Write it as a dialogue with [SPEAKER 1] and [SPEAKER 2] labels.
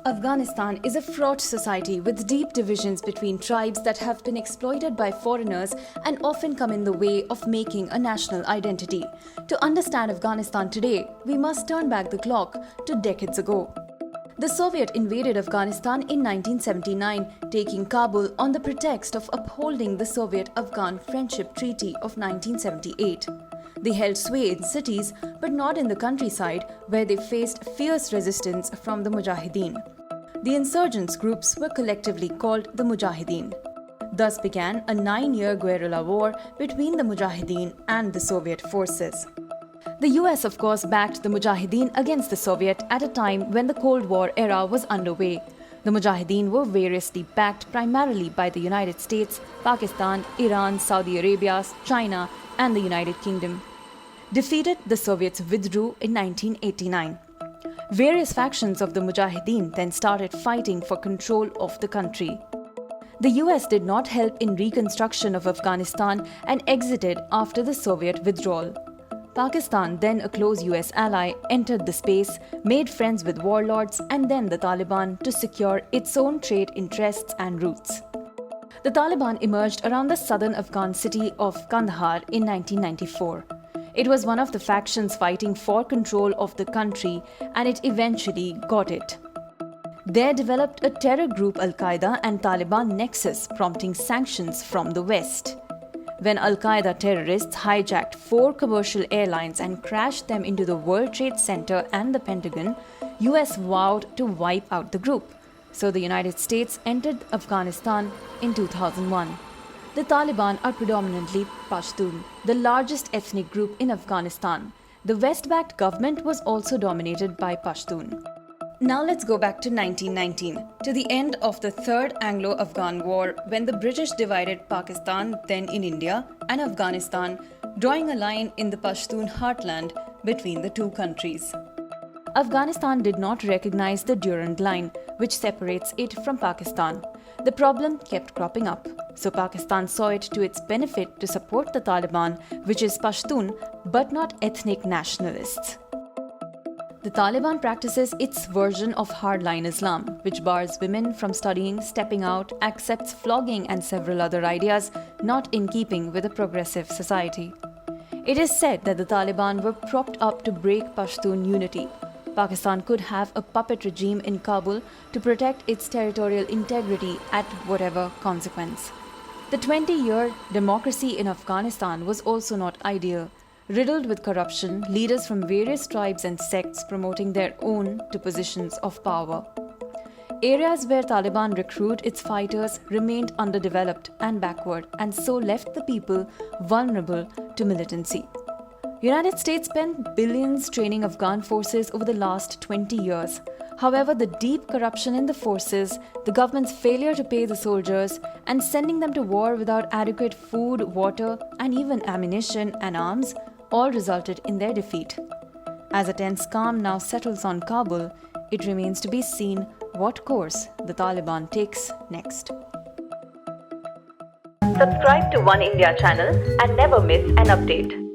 [SPEAKER 1] Afghanistan is a fraught society with deep divisions between tribes that have been exploited by foreigners and often come in the way of making a national identity. To understand Afghanistan today, we must turn back the clock to decades ago. The Soviet invaded Afghanistan in 1979, taking Kabul on the pretext of upholding the Soviet-Afghan Friendship Treaty of 1978. They held sway in cities, but not in the countryside, where they faced fierce resistance from the Mujahideen. The insurgents groups were collectively called the Mujahideen. Thus began a 9-year guerrilla war between the Mujahideen and the Soviet forces. The US, of course, backed the Mujahideen against the Soviet at a time when the Cold War era was underway. The Mujahideen were variously backed primarily by the United States, Pakistan, Iran, Saudi Arabia, China, and the United Kingdom. Defeated, the Soviets withdrew in 1989. Various factions of the Mujahideen then started fighting for control of the country. The US did not help in reconstruction of Afghanistan and exited after the Soviet withdrawal. Pakistan, then a close US ally, entered the space, made friends with warlords and then the Taliban to secure its own trade interests and routes. The Taliban emerged around the southern Afghan city of Kandahar in 1994. It was one of the factions fighting for control of the country, and it eventually got it. There developed a terror group Al-Qaeda and Taliban nexus, prompting sanctions from the West. When Al-Qaeda terrorists hijacked 4 commercial airlines and crashed them into the World Trade Center and the Pentagon, US vowed to wipe out the group. So the United States entered Afghanistan in 2001. The Taliban are predominantly Pashtun, the largest ethnic group in Afghanistan. The West-backed government was also dominated by Pashtun. Now let's go back to 1919, to the end of the Third Anglo-Afghan War, when the British divided Pakistan, then in India, and Afghanistan, drawing a line in the Pashtun heartland between the two countries. Afghanistan did not recognize the Durand Line, which separates it from Pakistan. The problem kept cropping up, so Pakistan saw it to its benefit to support the Taliban, which is Pashtun, but not ethnic nationalists. The Taliban practices its version of hardline Islam, which bars women from studying, stepping out, accepts flogging and several other ideas not in keeping with a progressive society. It is said that the Taliban were propped up to break Pashtun unity. Pakistan could have a puppet regime in Kabul to protect its territorial integrity at whatever consequence. The 20-year democracy in Afghanistan was also not ideal. Riddled with corruption, leaders from various tribes and sects promoting their own to positions of power. Areas where Taliban recruit its fighters remained underdeveloped and backward, and so left the people vulnerable to militancy. United States spent billions training Afghan forces over the last 20 years. However, the deep corruption in the forces, the government's failure to pay the soldiers, and sending them to war without adequate food, water, and even ammunition and arms all resulted in their defeat. As a tense calm now settles on Kabul, it remains to be seen what course the Taliban takes next.
[SPEAKER 2] Subscribe to Oneindia channel and never miss an update.